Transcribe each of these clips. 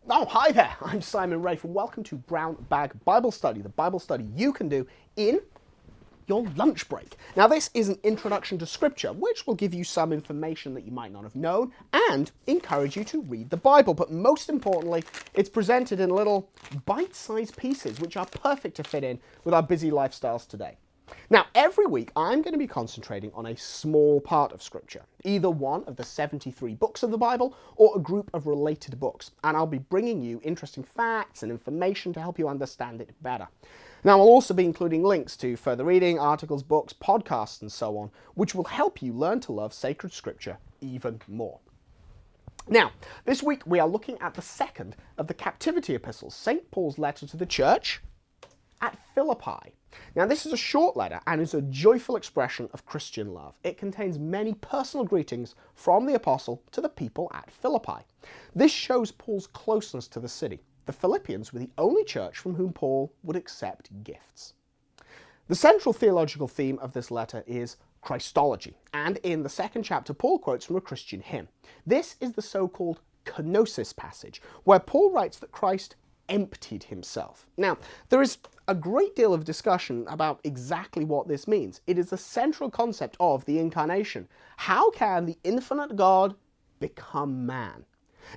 Oh, hi there, I'm Simon Rafe and welcome to Brown Bag Bible Study, the Bible study you can do in your lunch break. Now this is an introduction to scripture which will give you some information that you might not have known and encourage you to read the Bible, but most importantly it's presented in little bite-sized pieces which are perfect to fit in with our busy lifestyles today. Now, every week I'm going to be concentrating on a small part of Scripture, either one of the 73 books of the Bible or a group of related books, and I'll be bringing you interesting facts and information to help you understand it better. Now, I'll also be including links to further reading, articles, books, podcasts, and so on, which will help you learn to love sacred Scripture even more. Now, this week we are looking at the second of the captivity epistles, St. Paul's letter to the church at Philippi. Now, this is a short letter and is a joyful expression of Christian love. It contains many personal greetings from the apostle to the people at Philippi. This shows Paul's closeness to the city. The Philippians were the only church from whom Paul would accept gifts. The central theological theme of this letter is Christology, and in the second chapter, Paul quotes from a Christian hymn. This is the so-called kenosis passage, where Paul writes that Christ emptied himself. Now, there is a great deal of discussion about exactly what this means. It is the central concept of the incarnation. How can the infinite God become man?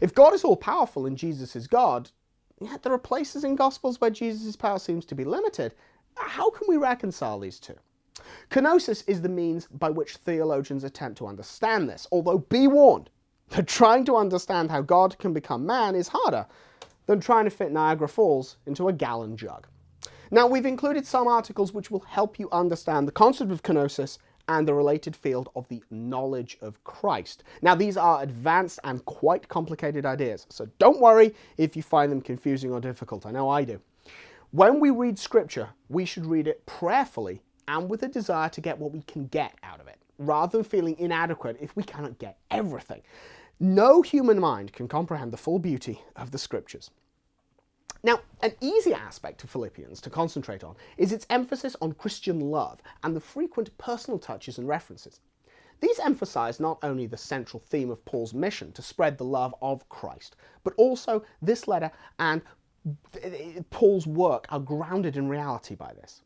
If God is all-powerful and Jesus is God, yet there are places in Gospels where Jesus' power seems to be limited, how can we reconcile these two? Kenosis is the means by which theologians attempt to understand this, although be warned that trying to understand how God can become man is harder than trying to fit Niagara Falls into a gallon jug. Now, we've included some articles which will help you understand the concept of kenosis and the related field of the knowledge of Christ. Now, these are advanced and quite complicated ideas, so don't worry if you find them confusing or difficult. I know I do. When we read Scripture, we should read it prayerfully and with a desire to get what we can get out of it, rather than feeling inadequate if we cannot get everything. No human mind can comprehend the full beauty of the Scriptures. Now, an easy aspect of Philippians to concentrate on is its emphasis on Christian love and the frequent personal touches and references. These emphasize not only the central theme of Paul's mission to spread the love of Christ, but also this letter and Paul's work are grounded in reality by this.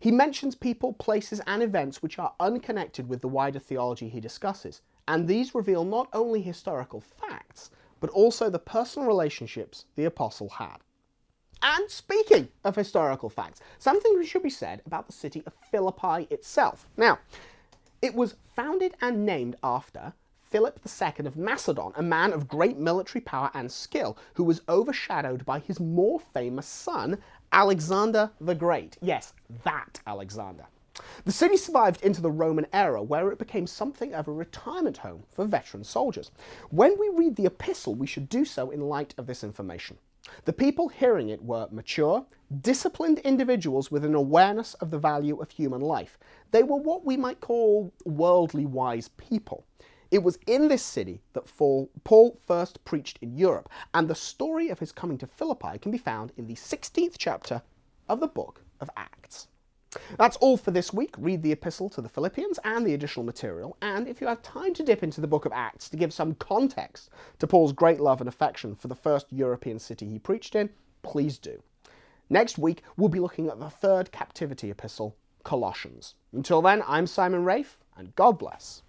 He mentions people, places, and events which are unconnected with the wider theology he discusses, and these reveal not only historical facts, but also the personal relationships the apostle had. And speaking of historical facts, something should be said about the city of Philippi itself. Now, it was founded and named after Philip II of Macedon, a man of great military power and skill, who was overshadowed by his more famous son, Alexander the Great. Yes, that Alexander. The city survived into the Roman era, where it became something of a retirement home for veteran soldiers. When we read the epistle, we should do so in light of this information. The people hearing it were mature, disciplined individuals with an awareness of the value of human life. They were what we might call worldly wise people. It was in this city that Paul first preached in Europe, and the story of his coming to Philippi can be found in the 16th chapter of the book of Acts. That's all for this week. Read the epistle to the Philippians and the additional material, and if you have time to dip into the book of Acts to give some context to Paul's great love and affection for the first European city he preached in, please do. Next week, we'll be looking at the third captivity epistle, Colossians. Until then, I'm Simon Rafe, and God bless.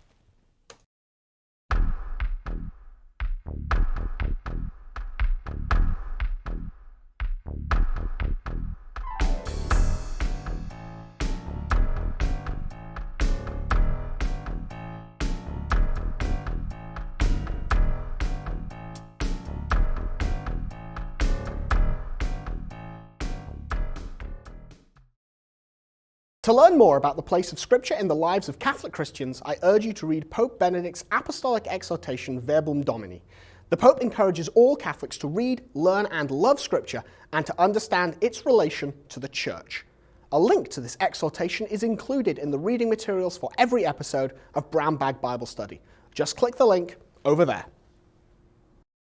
To learn more about the place of Scripture in the lives of Catholic Christians, I urge you to read Pope Benedict's apostolic exhortation Verbum Domini. The Pope encourages all Catholics to read, learn, and love Scripture and to understand its relation to the Church. A link to this exhortation is included in the reading materials for every episode of Brown Bag Bible Study. Just click the link over there.